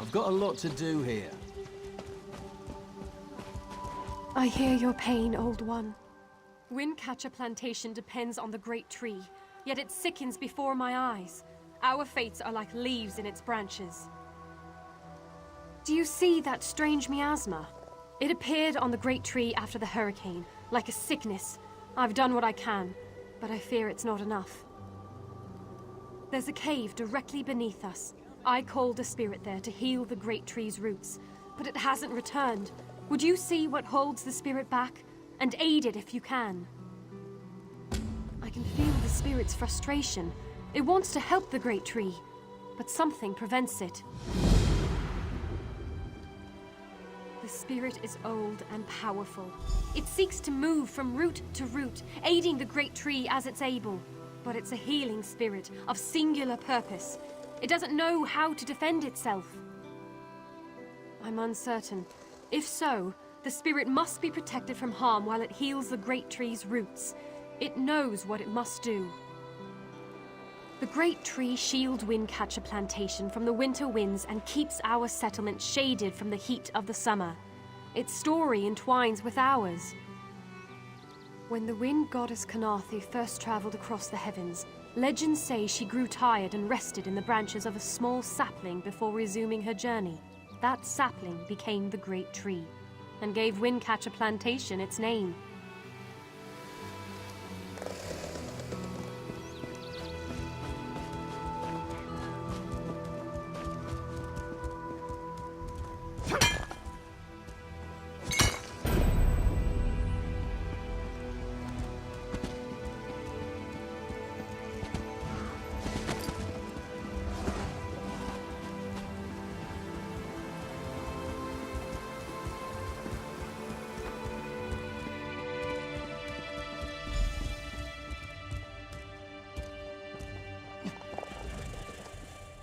I've got a lot to do here. I hear your pain, Old One. Windcatcher Plantation depends on the great tree, yet it sickens before my eyes. Our fates are like leaves in its branches. Do you see that strange miasma? It appeared on the great tree after the hurricane, like a sickness. I've done what I can, but I fear it's not enough. There's a cave directly beneath us. I called a spirit there to heal the great tree's roots, but it hasn't returned. Would you see what holds the spirit back, and aid it if you can? I can feel the spirit's frustration. It wants to help the great tree, but something prevents it. The spirit is old and powerful. It seeks to move from root to root, aiding the great tree as it's able. But it's a healing spirit of singular purpose. It doesn't know how to defend itself. I'm uncertain. If so, the spirit must be protected from harm while it heals the great tree's roots. It knows what it must do. The great tree shields Windcatcher Plantation from the winter winds and keeps our settlement shaded from the heat of the summer. Its story entwines with ours. When the wind goddess Kanathi first traveled across the heavens, legends say she grew tired and rested in the branches of a small sapling before resuming her journey. That sapling became the great tree, and gave Windcatcher Plantation its name.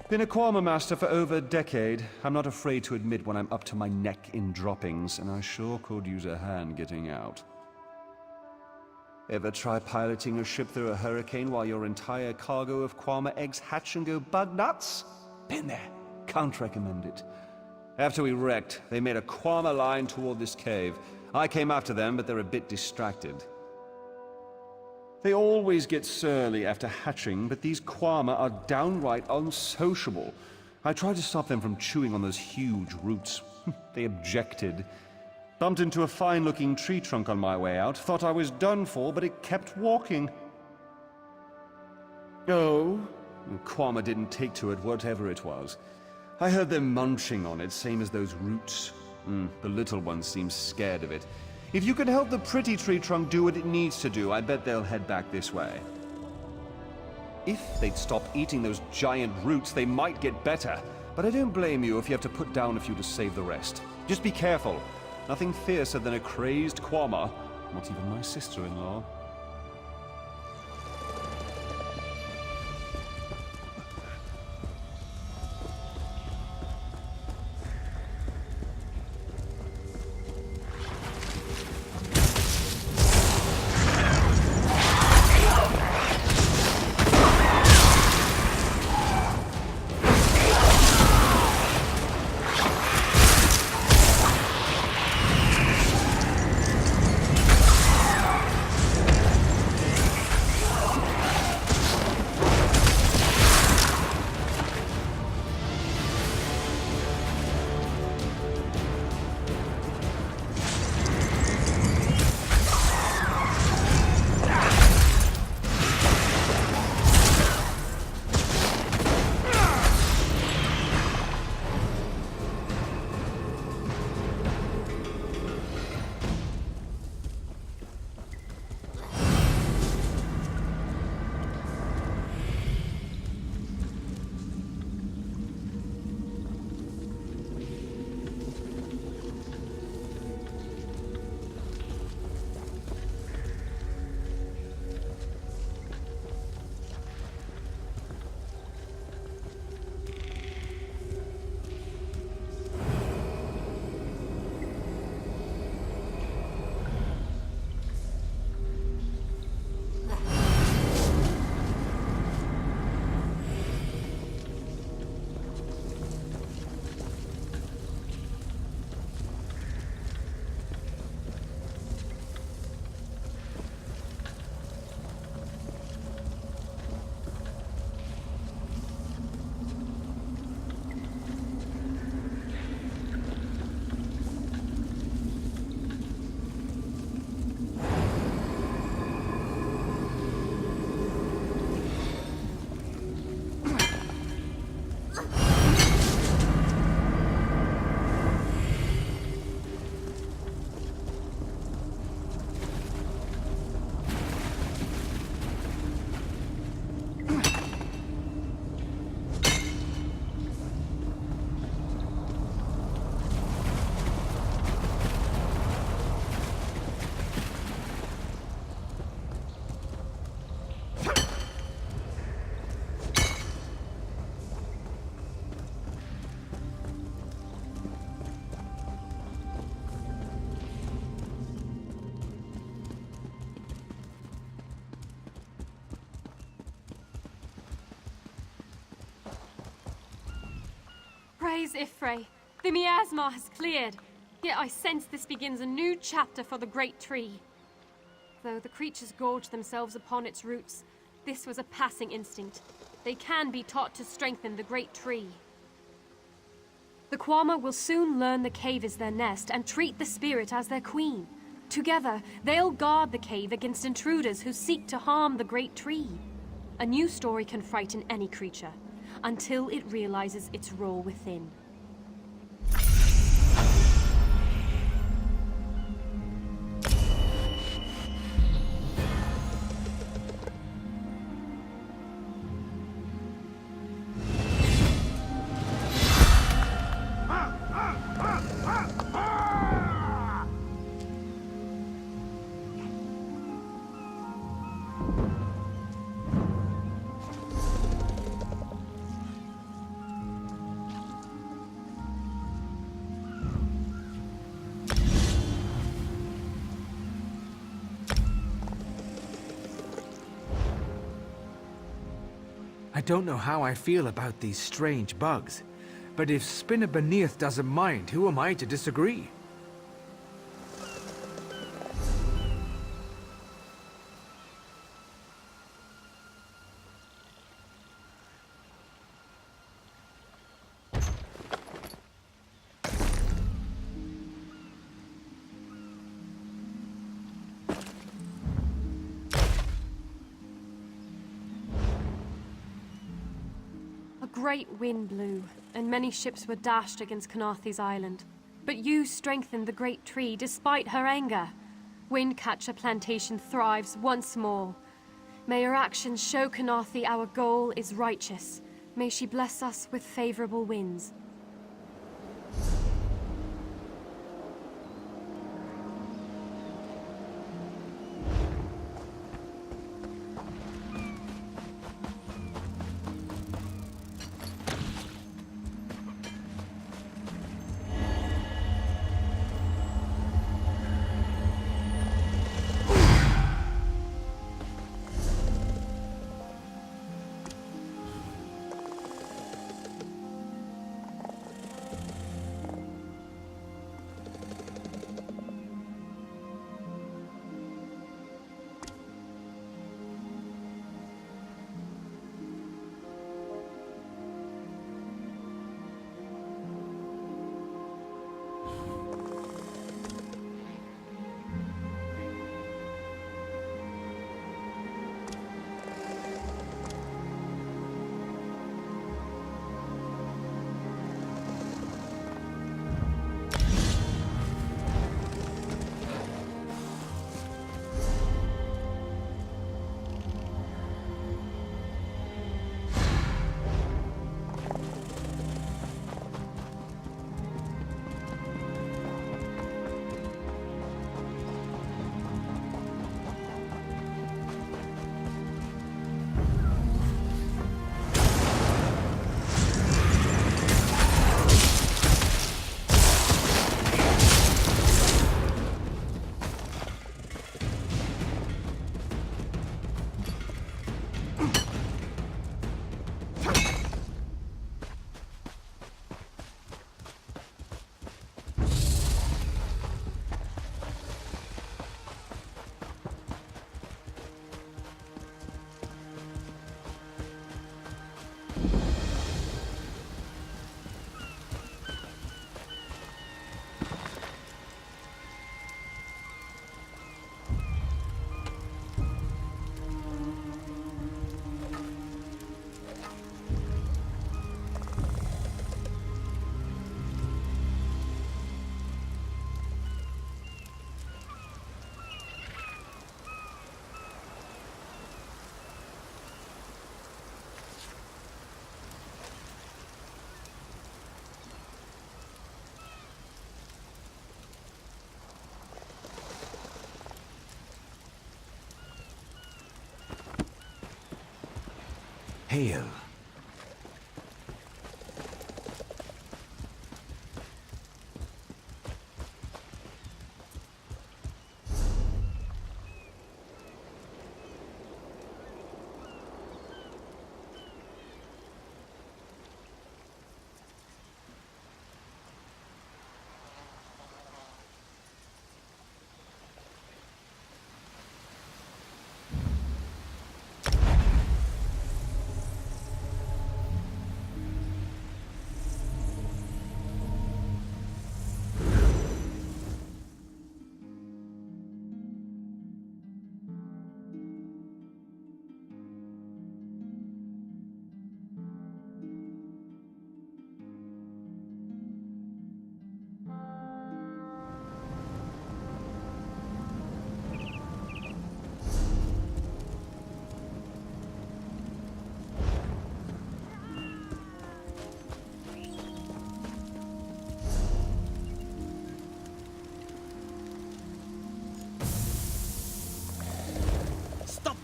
Been a Kwama master for over a decade. I'm not afraid to admit when I'm up to my neck in droppings, and I sure could use a hand getting out. Ever try piloting a ship through a hurricane while your entire cargo of Kwama eggs hatch and go bug nuts? Been there. Can't recommend it. After we wrecked, they made a Kwama line toward this cave. I came after them, but they're a bit distracted. They always get surly after hatching, but these Kwama are downright unsociable. I tried to stop them from chewing on those huge roots. They objected. Bumped into a fine-looking tree trunk on my way out. Thought I was done for, but it kept walking. Oh, Kwama didn't take to it, whatever it was. I heard them munching on it, same as those roots. The little one seems scared of it. If you can help the pretty tree trunk do what it needs to do, I bet they'll head back this way. If they'd stop eating those giant roots, they might get better. But I don't blame you if you have to put down a few to save the rest. Just be careful. Nothing fiercer than a crazed Kwama. Not even my sister-in-law. Praise Ifrei. The miasma has cleared, yet I sense this begins a new chapter for the great tree. Though the creatures gorge themselves upon its roots, this was a passing instinct. They can be taught to strengthen the great tree. The Kwama will soon learn the cave is their nest and treat the spirit as their queen. Together, they'll guard the cave against intruders who seek to harm the great tree. A new story can frighten any creature, until it realizes its role within. I don't know how I feel about these strange bugs, but if Spinner Beneath doesn't mind, who am I to disagree? A great wind blew, and many ships were dashed against Kanathi's island. But you strengthened the great tree despite her anger. Windcatcher Plantation thrives once more. May your actions show Kanathi our goal is righteous. May she bless us with favorable winds. Hail.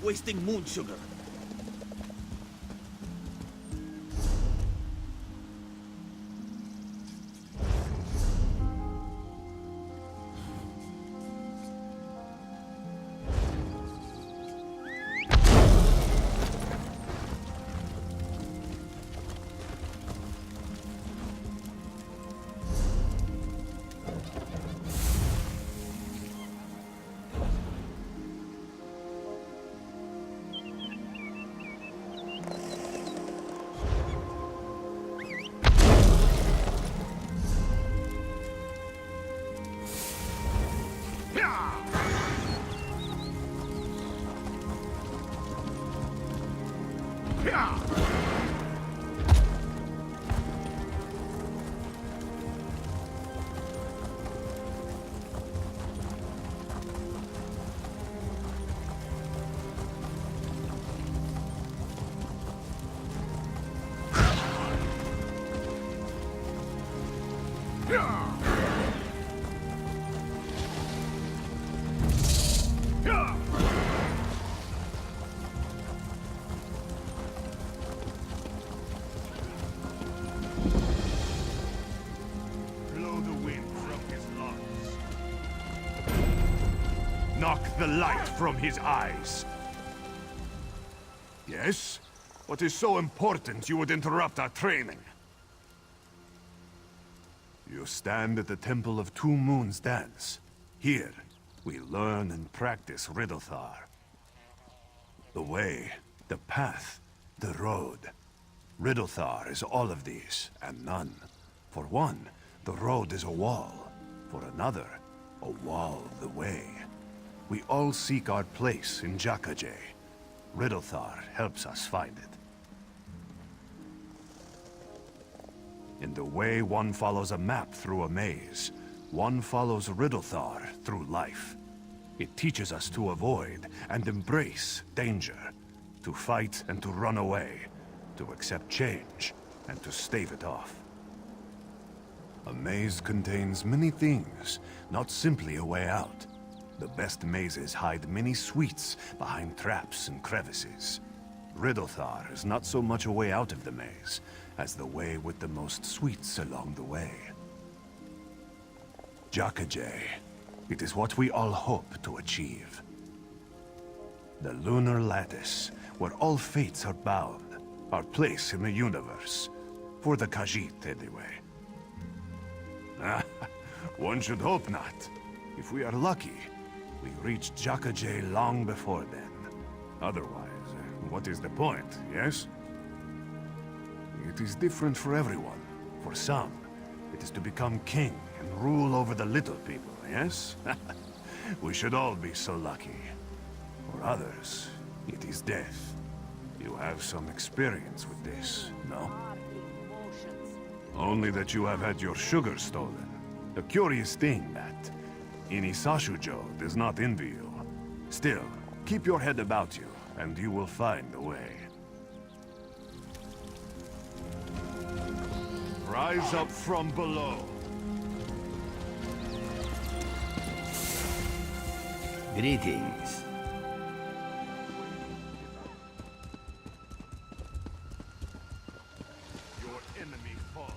wasting moon sugar. Blow the wind from his lungs. Knock the light from his eyes. Yes? What is so important you would interrupt our training? You stand at the Temple of Two Moons Dance. Here, we learn and practice Riddlethar. The way, the path, the road. Riddlethar is all of these, and none. For one, the road is a wall. For another, a wall of the way. We all seek our place in Backloggery. Riddlethar helps us find it. In the way, one follows a map through a maze. One follows Riddlethar through life. It teaches us to avoid and embrace danger, to fight and to run away, to accept change and to stave it off. A maze contains many things, not simply a way out. The best mazes hide many sweets behind traps and crevices. Riddlethar is not so much a way out of the maze, as the way with the most sweets along the way. Backloggery. It is what we all hope to achieve. The lunar lattice, where all fates are bound. Our place in the universe. For the Khajiit, anyway. One should hope not. If we are lucky, we reach Backloggery long before then. Otherwise, what is the point, yes? It is different for everyone. For some, it is to become king and rule over the little people, yes? We should all be so lucky. For others, it is death. You have some experience with this, no? Only that you have had your sugar stolen. A curious thing that Inisashujo does not envy you. Still, keep your head about you, and you will find a way. Rise up from below. Greetings. Your enemy falls.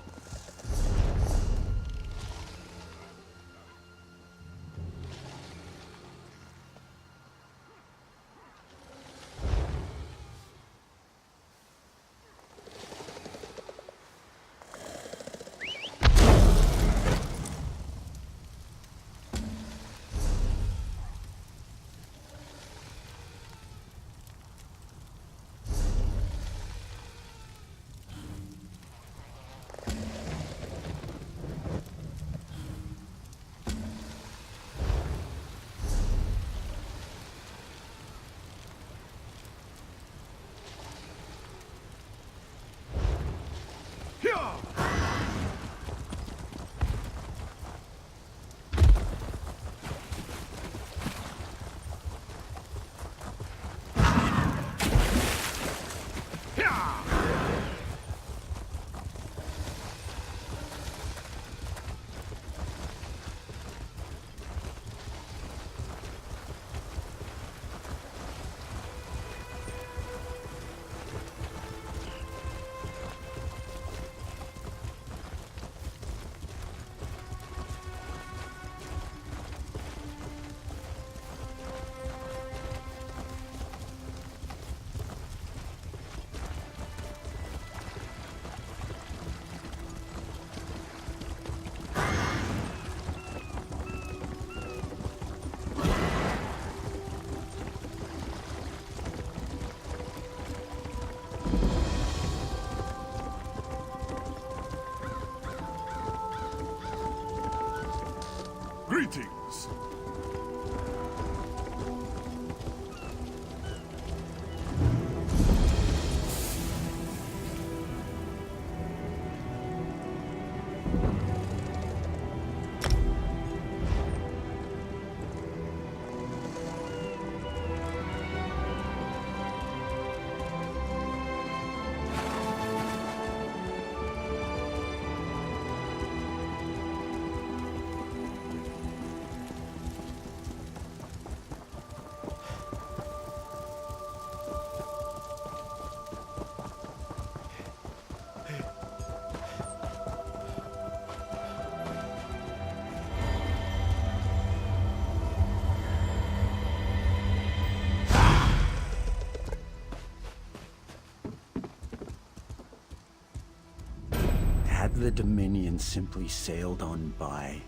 Had the Dominion simply sailed on by,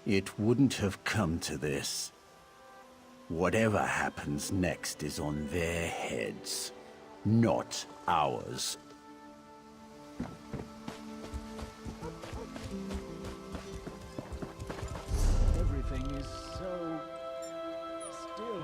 it wouldn't have come to this. Whatever happens next is on their heads, not ours. Everything is so still.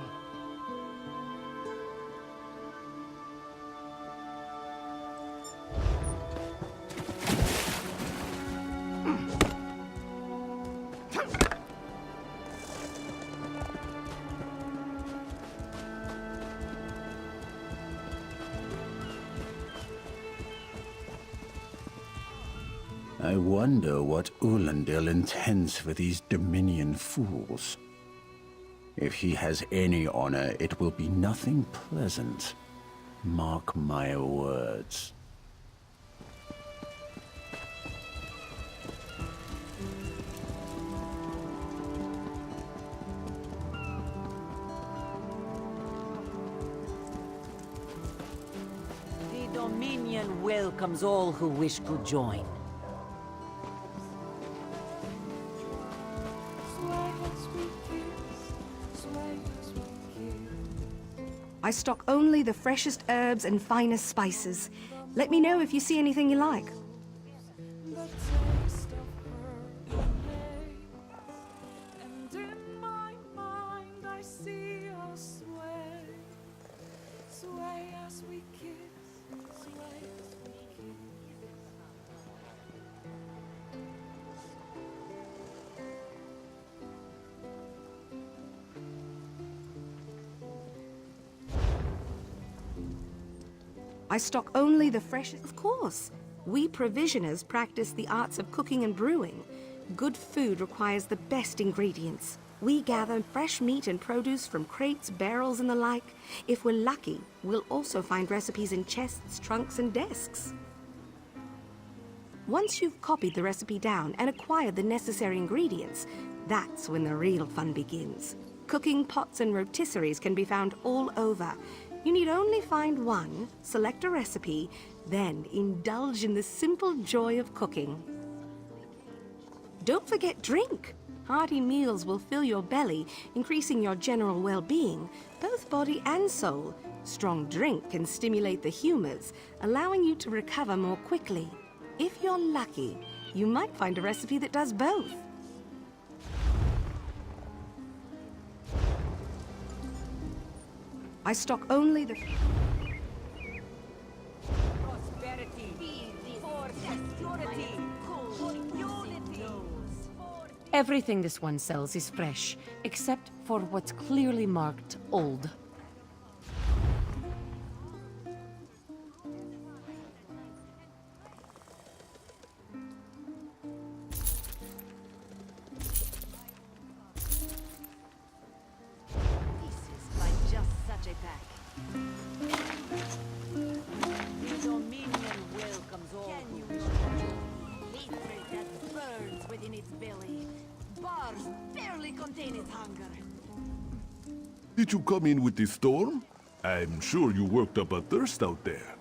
I wonder what Ulandil intends for these Dominion fools. If he has any honor, it will be nothing pleasant. Mark my words. The Dominion welcomes all who wish to join. I stock only the freshest herbs and finest spices. Let me know if you see anything you like. I stock only the freshest. Of course. We provisioners practice the arts of cooking and brewing. Good food requires the best ingredients. We gather fresh meat and produce from crates, barrels, and the like. If we're lucky, we'll also find recipes in chests, trunks, and desks. Once you've copied the recipe down and acquired the necessary ingredients, that's when the real fun begins. Cooking pots and rotisseries can be found all over. You need only find one, select a recipe, then indulge in the simple joy of cooking. Don't forget drink. Hearty meals will fill your belly, increasing your general well-being, both body and soul. Strong drink can stimulate the humors, allowing you to recover more quickly. If you're lucky, you might find a recipe that does both. I stock only the... Prosperity, for security, for unity. Everything this one sells is fresh, except for what's clearly marked old. Did you come in with the storm? I'm sure you worked up a thirst out there.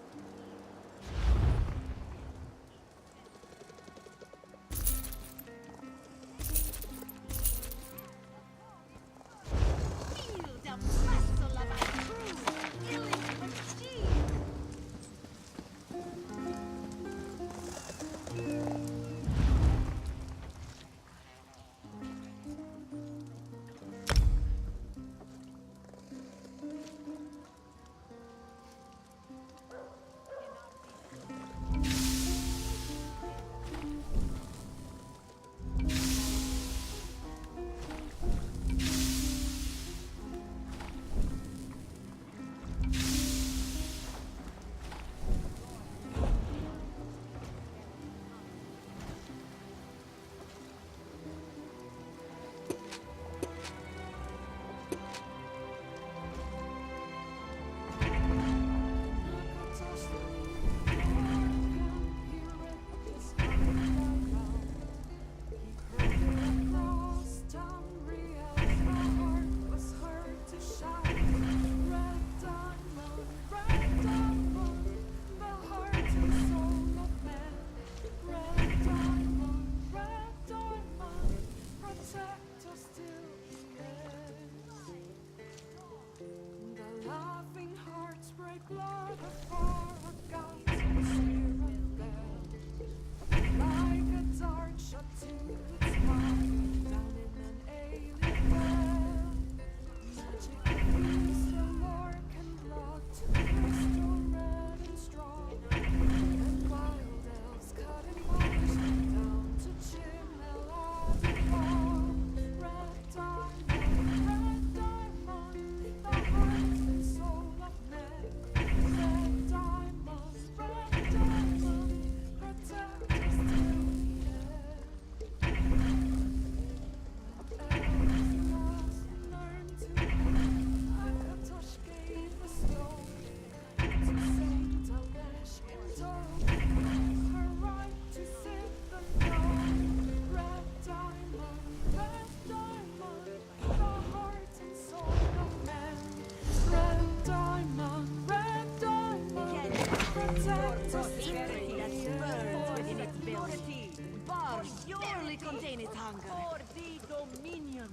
Barely contain its hunger. For the Dominion.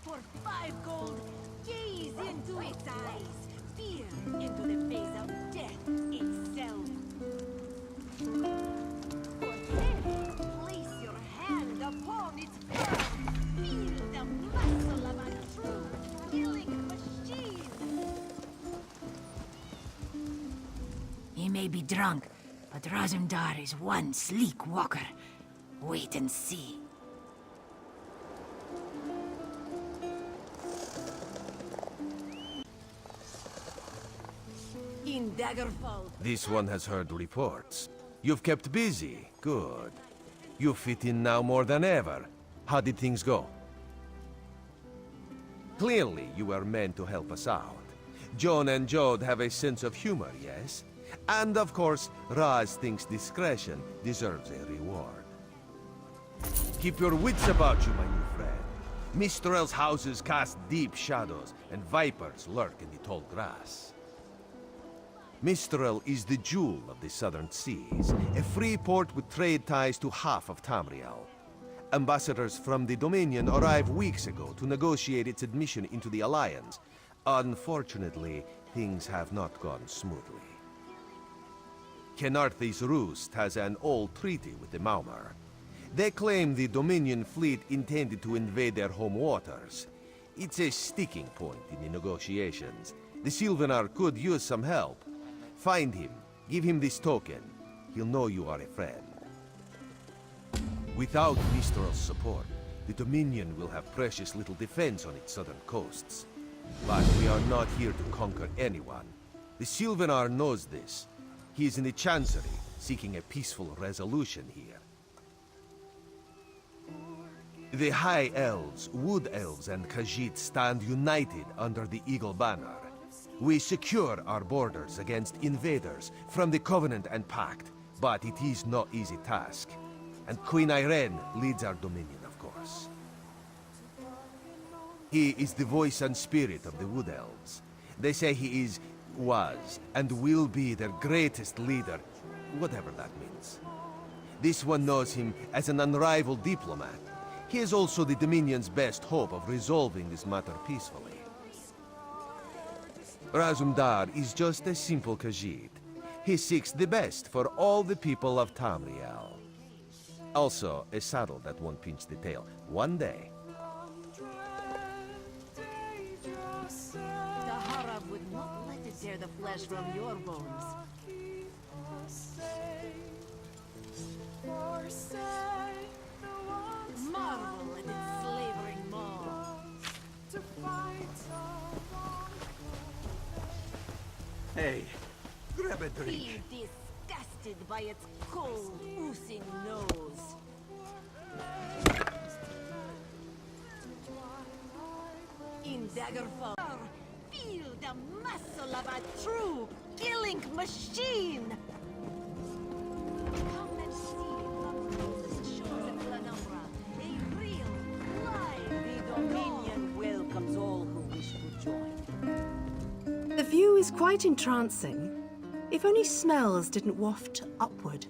For 5 gold, gaze into its eyes. Peer into the face of death itself. For 10, place your hand upon its fur. Feel the muscle of a true killing machine. He may be drunk, but Razumdar is one sleek walker. Wait and see. In Daggerfall. This one has heard reports. You've kept busy. Good. You fit in now more than ever. How did things go? Clearly, you were meant to help us out. Joan and Jode have a sense of humor, yes? And of course, Raz thinks discretion deserves a reward. Keep your wits about you, my new friend. Mistral's houses cast deep shadows, and vipers lurk in the tall grass. Mistral is the jewel of the southern seas, a free port with trade ties to half of Tamriel. Ambassadors from the Dominion arrived weeks ago to negotiate its admission into the Alliance. Unfortunately, things have not gone smoothly. Kenarthi's Roost has an old treaty with the Maumar. They claim the Dominion fleet intended to invade their home waters. It's a sticking point in the negotiations. The Sylvanar could use some help. Find him, give him this token. He'll know you are a friend. Without Mistral's support, the Dominion will have precious little defense on its southern coasts. But we are not here to conquer anyone. The Sylvanar knows this. He is in the Chancery, seeking a peaceful resolution here. The High Elves, Wood Elves, and Khajiit stand united under the Eagle Banner. We secure our borders against invaders from the Covenant and Pact, but it is no easy task. And Queen Irene leads our dominion, of course. He is the voice and spirit of the Wood Elves. They say he was, and will be their greatest leader, whatever that means. This one knows him as an unrivaled diplomat. He is also the Dominion's best hope of resolving this matter peacefully. Razumdar is just a simple Khajiit. He seeks the best for all the people of Tamriel. Also, a saddle that won't pinch the tail. One day. The Harab would not let it tear the flesh from your bones. Marvel at its slavering maw. Hey, grab a drink. Be disgusted by its cold, oozing nose. In Daggerfall, feel the muscle of a true killing machine! Come and see from the shores of Glenumbra, a real, live... The Dominion welcomes all who wish to join. The view is quite entrancing, if only smells didn't waft upward.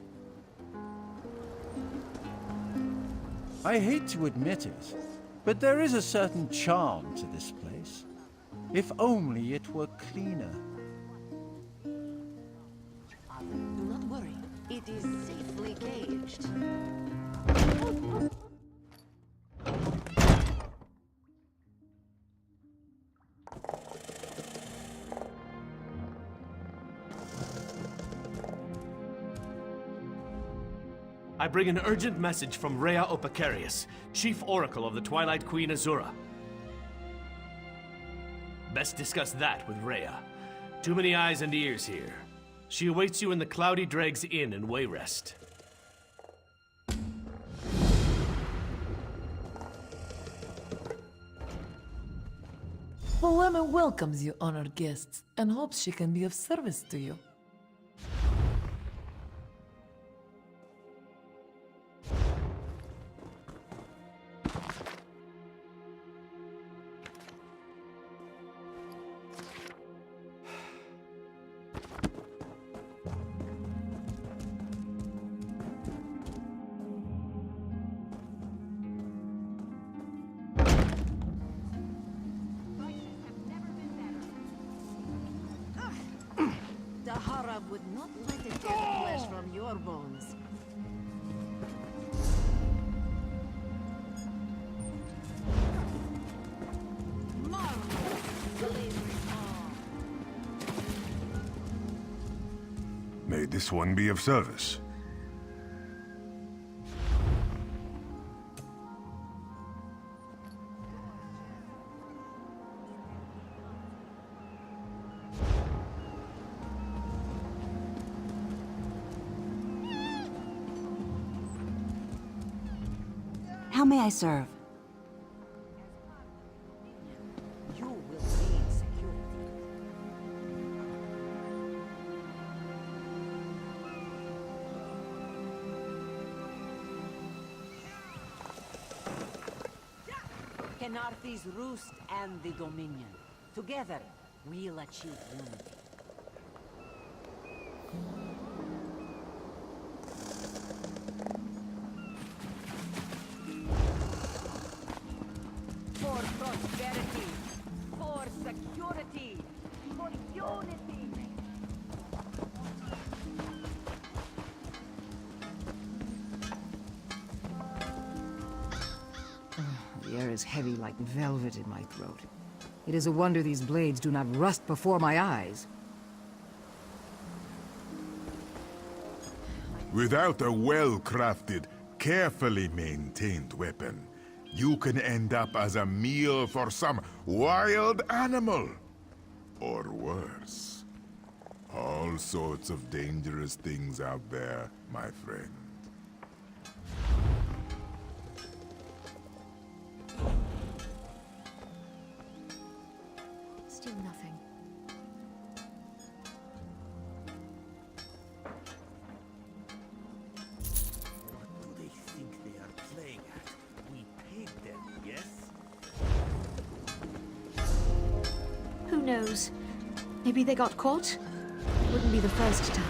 I hate to admit it, but there is a certain charm to this place. If only it were cleaner. it is safely caged. I bring an urgent message from Rhea Opacarius, Chief Oracle of the Twilight Queen Azura. Best discuss that with Rhea. Too many eyes and ears here. She awaits you in the Cloudy Dregs Inn in Wayrest. Polema welcomes you, honored guests, and hopes she can be of service to you. The Harab would not let it get flesh from your bones. May this one be of service. How may I serve? You will need security. Kenarthi's roost and the Dominion. Together, we'll achieve unity. For prosperity, for security, for unity. The air is heavy like velvet in my throat. It is a wonder these blades do not rust before my eyes. Without a well-crafted, carefully maintained weapon, you can end up as a meal for some wild animal. Or worse. All sorts of dangerous things out there, my friend. Still nothing. What do they think they are playing at? We paid them, yes? Who knows? Maybe they got caught? Wouldn't be the first time.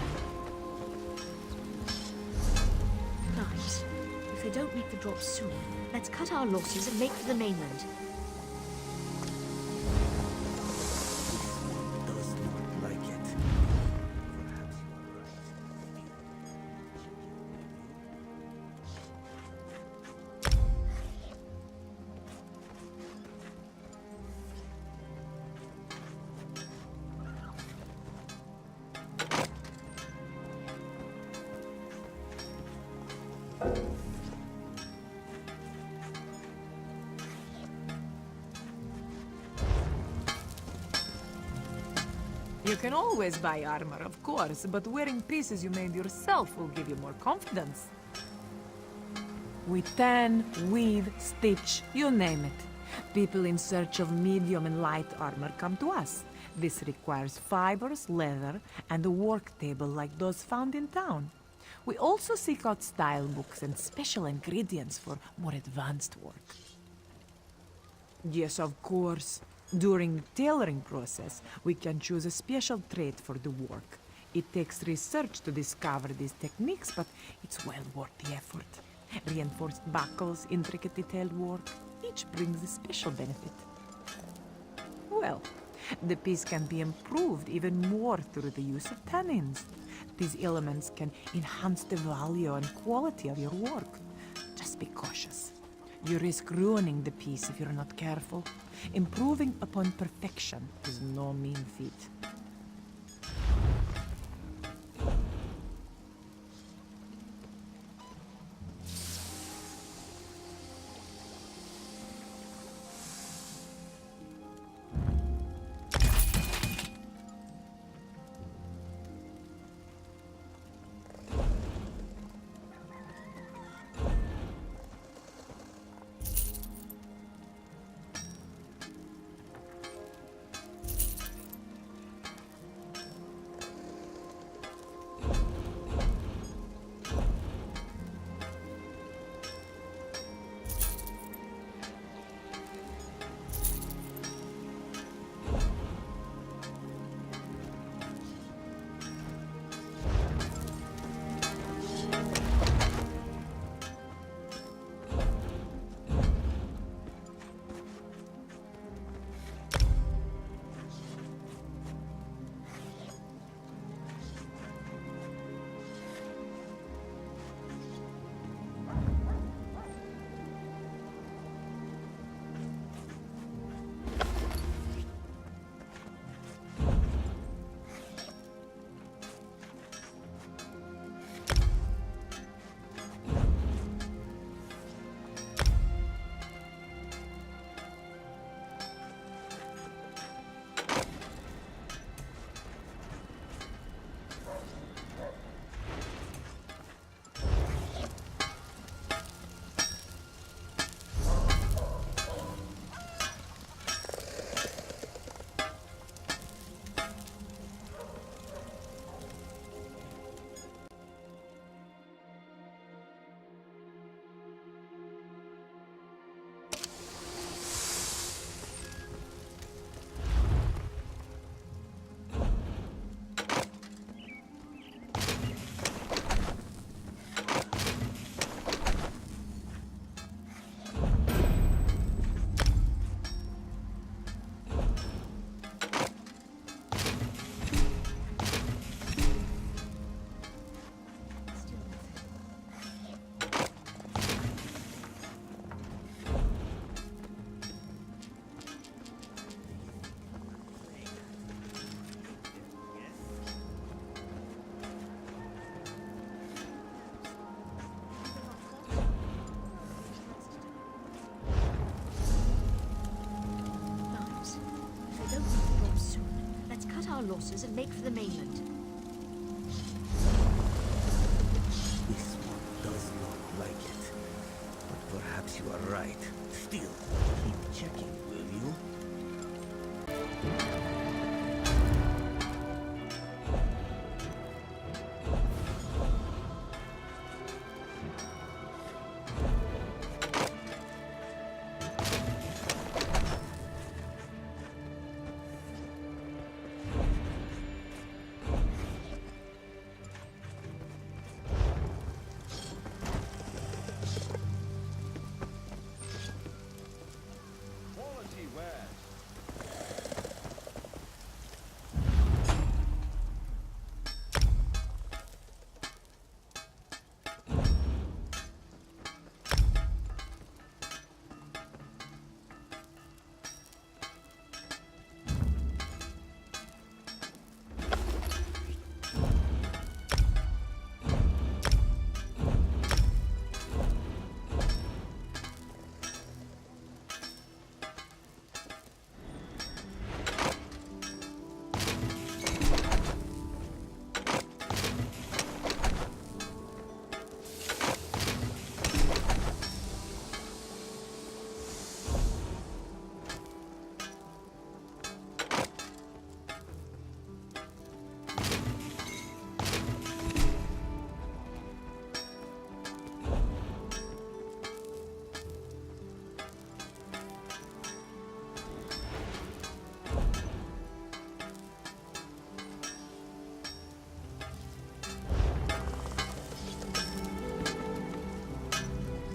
Right. If they don't make the drop soon, let's cut our losses and make for the mainland. Does not like it. Perhaps You can always buy armor, of course, but wearing pieces you made yourself will give you more confidence. We tan, weave, stitch, you name it. People in search of medium and light armor come to us. This requires fibers, leather, and a work table like those found in town. We also seek out style books and special ingredients for more advanced work. Yes, of course. During the tailoring process, we can choose a special trait for the work. It takes research to discover these techniques, but it's well worth the effort. Reinforced buckles, intricate detailed work, each brings a special benefit. Well, the piece can be improved even more through the use of tannins. These elements can enhance the value and quality of your work. Just be cautious. You risk ruining the piece if you're not careful. Improving upon perfection is no mean feat. Losses and make for the mainland. This one does not like it. But perhaps you are right. Still, keep checking, will you?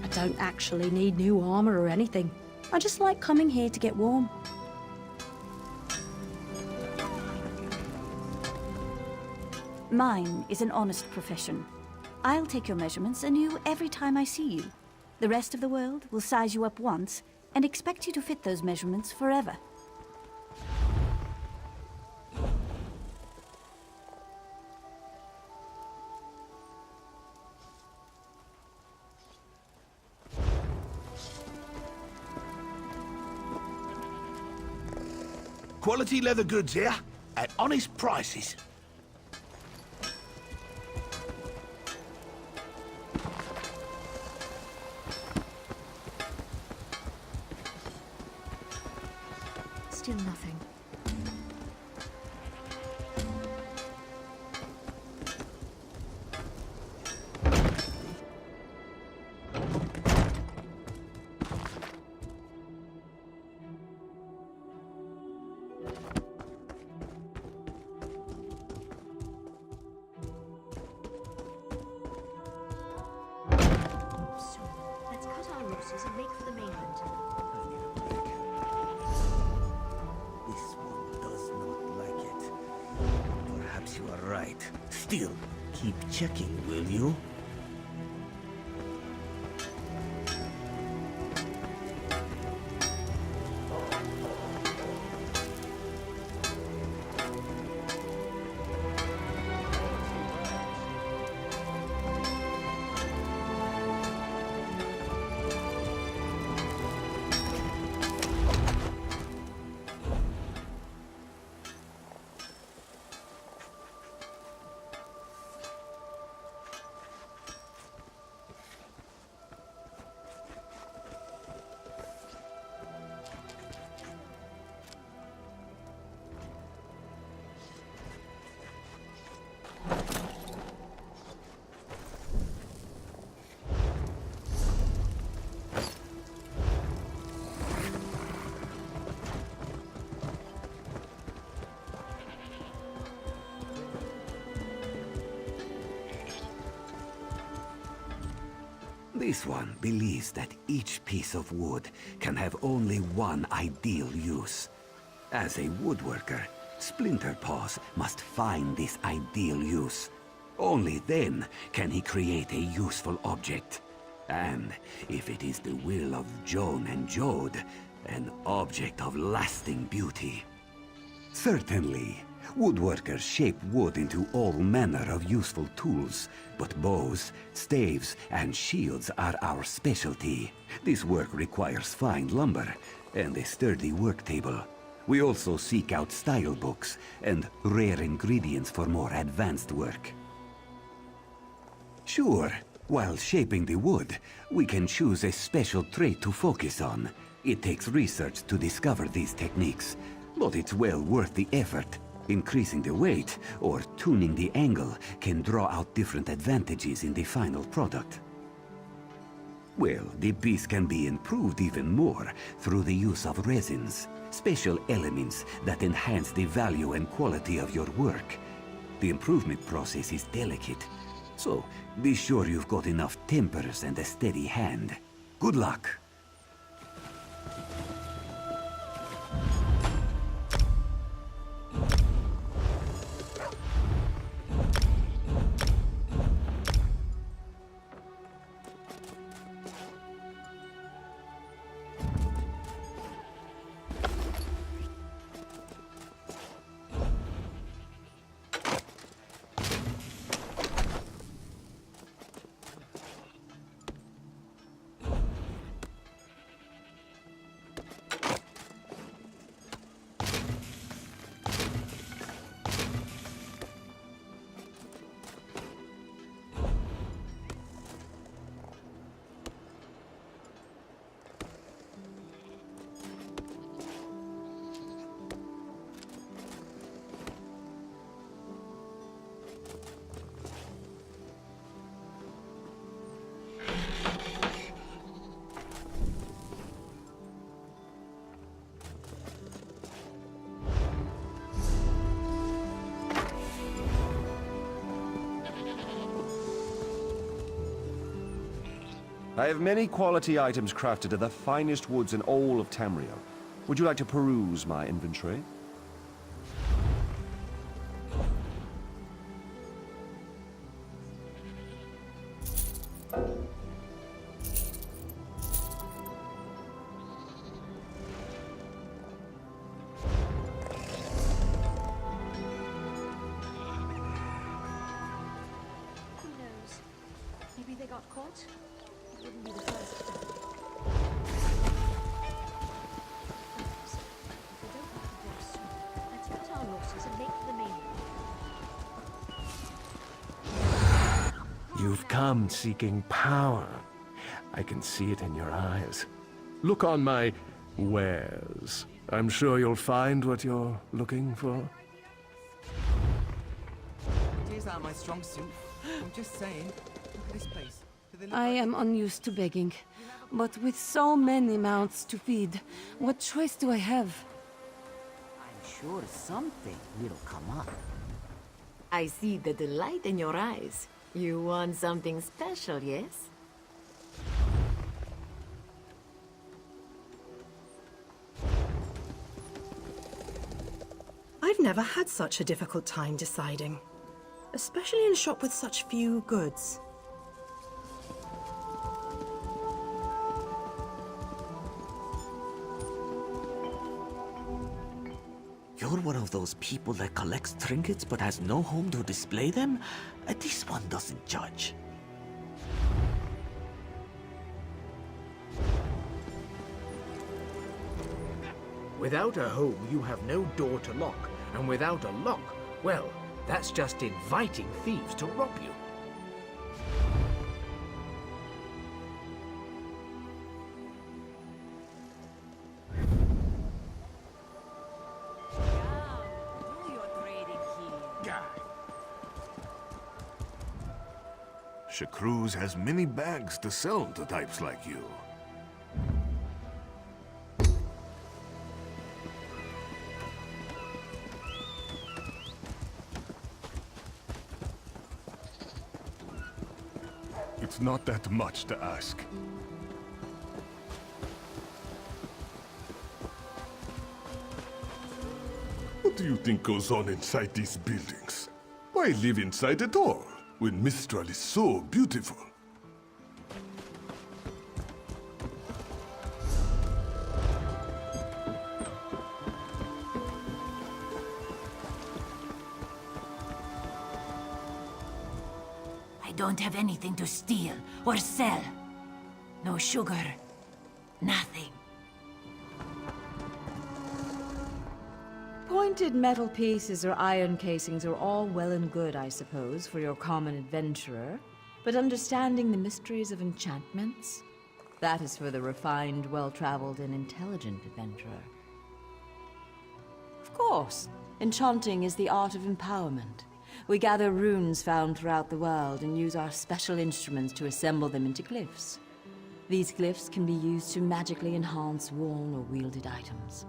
I don't actually need new armor or anything. I just like coming here to get warm. Mine is an honest profession. I'll take your measurements anew every time I see you. The rest of the world will size you up once and expect you to fit those measurements forever. Quality leather goods here, at honest prices. Still nothing. So, let's cut our losses and make for the mainland. This one does not like it. Perhaps you are right. Still, keep checking, will you? This one believes that each piece of wood can have only one ideal use. As a woodworker, Splinterpaws must find this ideal use. Only then can he create a useful object. And if it is the will of Joan and Jode, an object of lasting beauty. Certainly, woodworkers shape wood into all manner of useful tools, but bows, staves, and shields are our specialty. This work requires fine lumber and a sturdy work table. We also seek out style books and rare ingredients for more advanced work. Sure, while shaping the wood, we can choose a special trait to focus on. It takes research to discover these techniques, but it's well worth the effort. Increasing the weight or tuning the angle can draw out different advantages in the final product. Well, the piece can be improved even more through the use of resins, special elements that enhance the value and quality of your work. The improvement process is delicate, so be sure you've got enough tempers and a steady hand. Good luck! I have many quality items crafted of the finest woods in all of Tamriel. Would you like to peruse my inventory? got caught, it wouldn't be the first time. Perhaps, if we don't have to go soon, let's cut our losses and make for the mainland. You've come seeking power. I can see it in your eyes. Look on my wares. I'm sure you'll find what you're looking for. Tears aren't my strong suit. I'm just saying. Look at this place. I am unused to begging, but with so many mouths to feed, what choice do I have? I'm sure something will come up. I see the delight in your eyes. You want something special, yes? I've never had such a difficult time deciding, especially in a shop with such few goods. You're one of those people that collects trinkets but has no home to display them? This one doesn't judge. Without a home, you have no door to lock. And without a lock, well, that's just inviting thieves to rob you. Shakru's has many bags to sell to types like you. It's not that much to ask. What do you think goes on inside these buildings? Why live inside at all, when Mistral is so beautiful? I don't have anything to steal or sell. No sugar. Nothing. Pointed metal pieces or iron casings are all well and good, I suppose, for your common adventurer. But understanding the mysteries of enchantments? That is for the refined, well-traveled, and intelligent adventurer. Of course, enchanting is the art of empowerment. We gather runes found throughout the world and use our special instruments to assemble them into glyphs. These glyphs can be used to magically enhance worn or wielded items.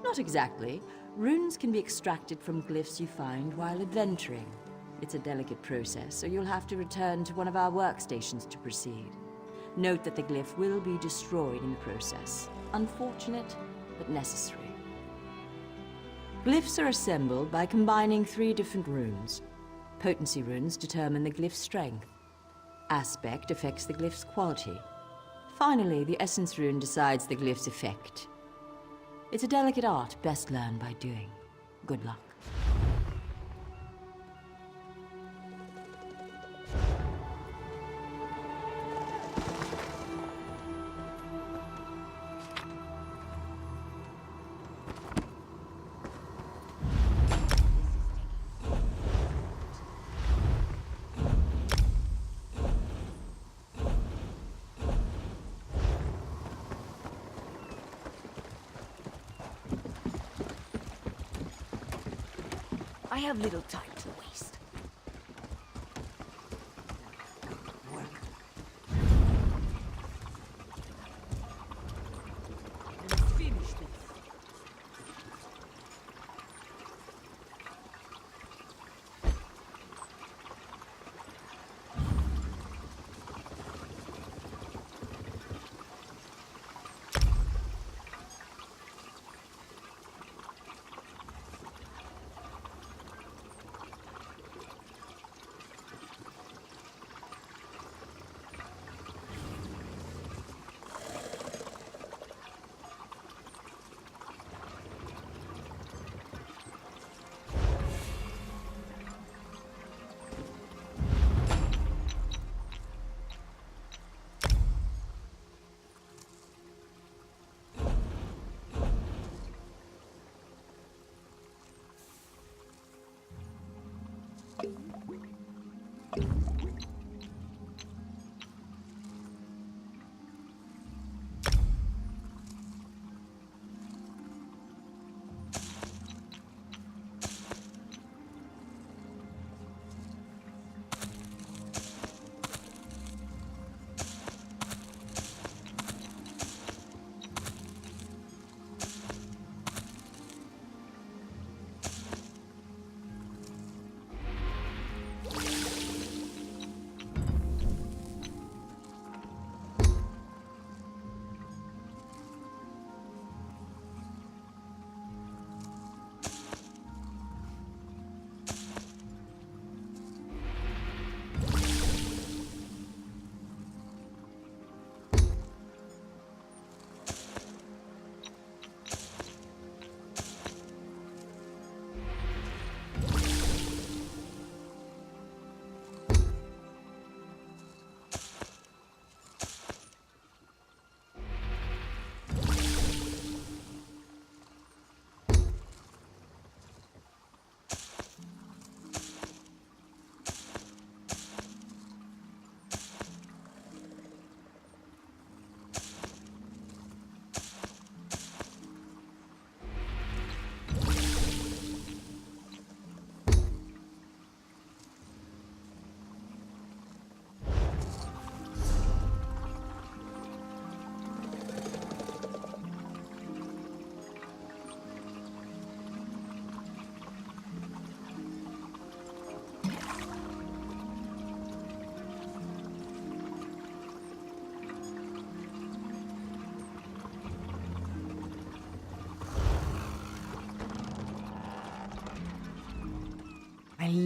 Not exactly. Runes can be extracted from glyphs you find while adventuring. It's a delicate process, so you'll have to return to one of our workstations to proceed. Note that the glyph will be destroyed in the process. Unfortunate, but necessary. Glyphs are assembled by combining 3 different runes. Potency runes determine the glyph's strength. Aspect affects the glyph's quality. Finally, the essence rune decides the glyph's effect. It's a delicate art best learned by doing. Good luck. I have little time to waste. Let's finish this.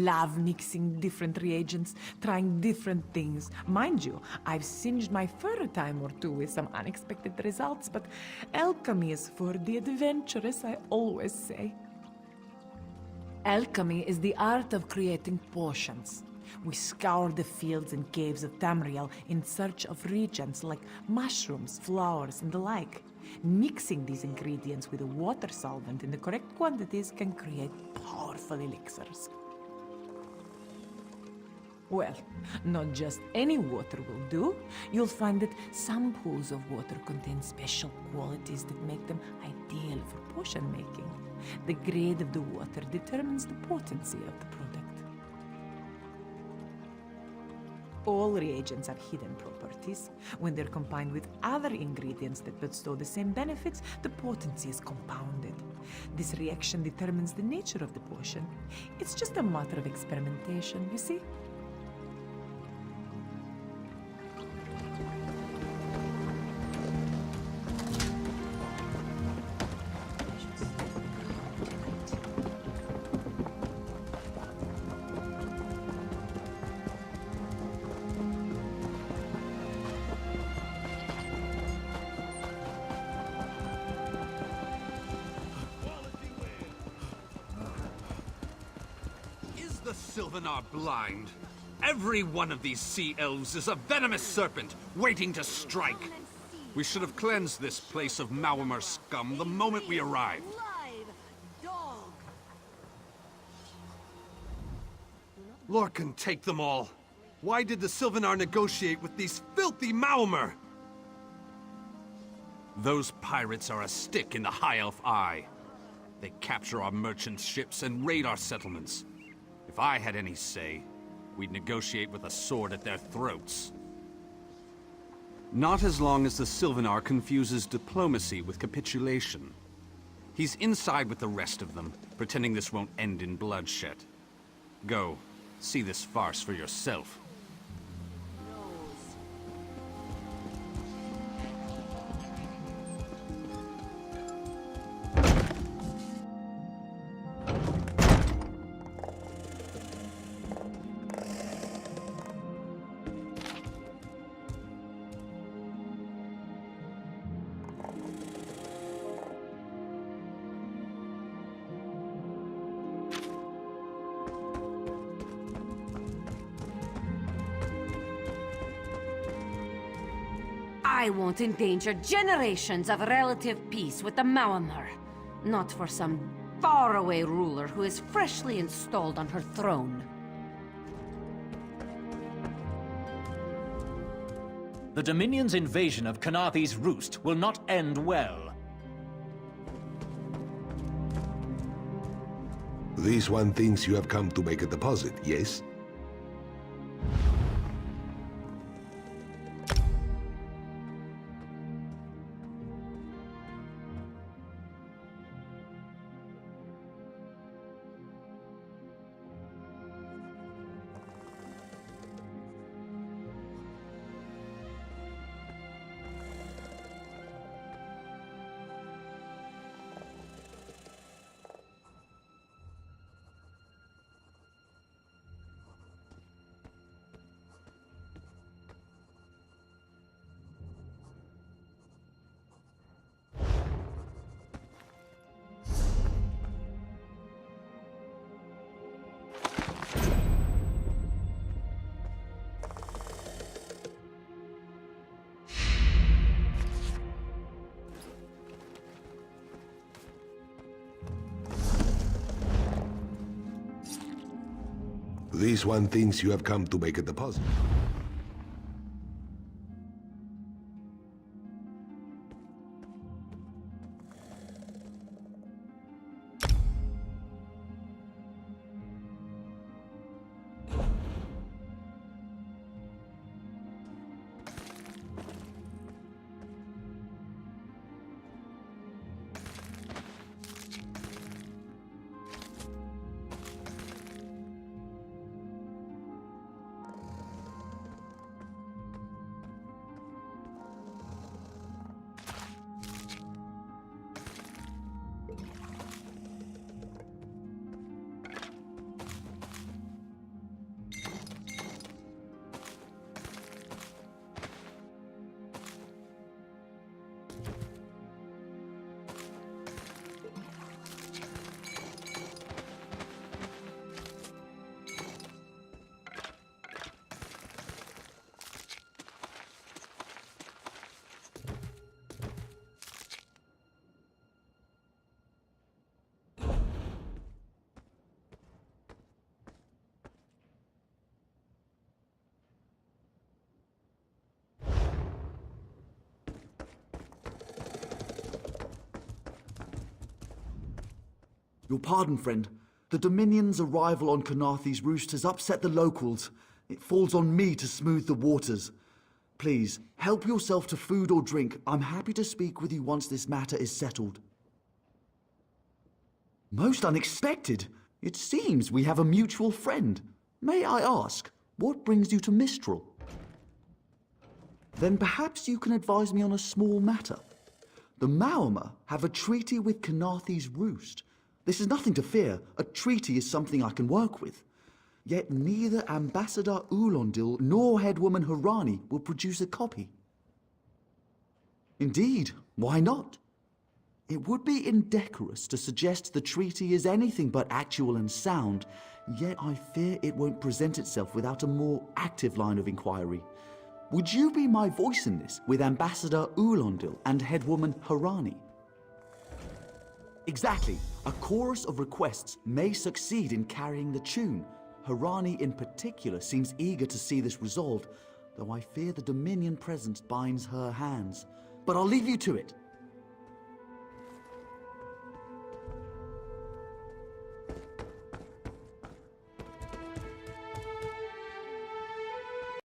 love mixing different reagents, trying different things. Mind you, I've singed my fur a time or two with some unexpected results, but alchemy is for the adventurous, I always say. Alchemy is the art of creating potions. We scour the fields and caves of Tamriel in search of reagents like mushrooms, flowers, and the like. Mixing these ingredients with a water solvent in the correct quantities can create powerful elixirs. Well, not just any water will do. You'll find that some pools of water contain special qualities that make them ideal for potion making. The grade of the water determines the potency of the product. All reagents have hidden properties. When they're combined with other ingredients that bestow the same benefits, the potency is compounded. This reaction determines the nature of the potion. It's just a matter of experimentation, you see? The Sylvan are blind. Every one of these sea elves is a venomous serpent waiting to strike. We should have cleansed this place of Maormer scum the moment we arrived. Lorcan, take them all. Why did the Sylvanar negotiate with these filthy Maormer? Those pirates are a stick in the High Elf eye. They capture our merchant ships and raid our settlements. If I had any say, we'd negotiate with a sword at their throats. Not as long as the Sylvanar confuses diplomacy with capitulation. He's inside with the rest of them, pretending this won't end in bloodshed. Go, see this farce for yourself. I won't endanger generations of relative peace with the Maormer. Not for some faraway ruler who is freshly installed on her throne. The Dominion's invasion of Kanathi's Roost will not end well. This one thinks you have come to make a deposit, yes? This one thinks you have come to make a deposit. Your pardon, friend. The Dominion's arrival on Kanathe's roost has upset the locals. It falls on me to smooth the waters. Please, help yourself to food or drink. I'm happy to speak with you once this matter is settled. Most unexpected. It seems we have a mutual friend. May I ask, what brings you to Mistral? Then perhaps you can advise me on a small matter. The Maormer have a treaty with Kanathe's roost. This is nothing to fear. A treaty is something I can work with. Yet neither Ambassador Ulondil nor Headwoman Harani will produce a copy. Indeed, why not? It would be indecorous to suggest the treaty is anything but actual and sound, yet I fear it won't present itself without a more active line of inquiry. Would you be my voice in this with Ambassador Ulondil and Headwoman Harani? Exactly. A chorus of requests may succeed in carrying the tune. Harani in particular seems eager to see this resolved, though I fear the Dominion presence binds her hands. But I'll leave you to it.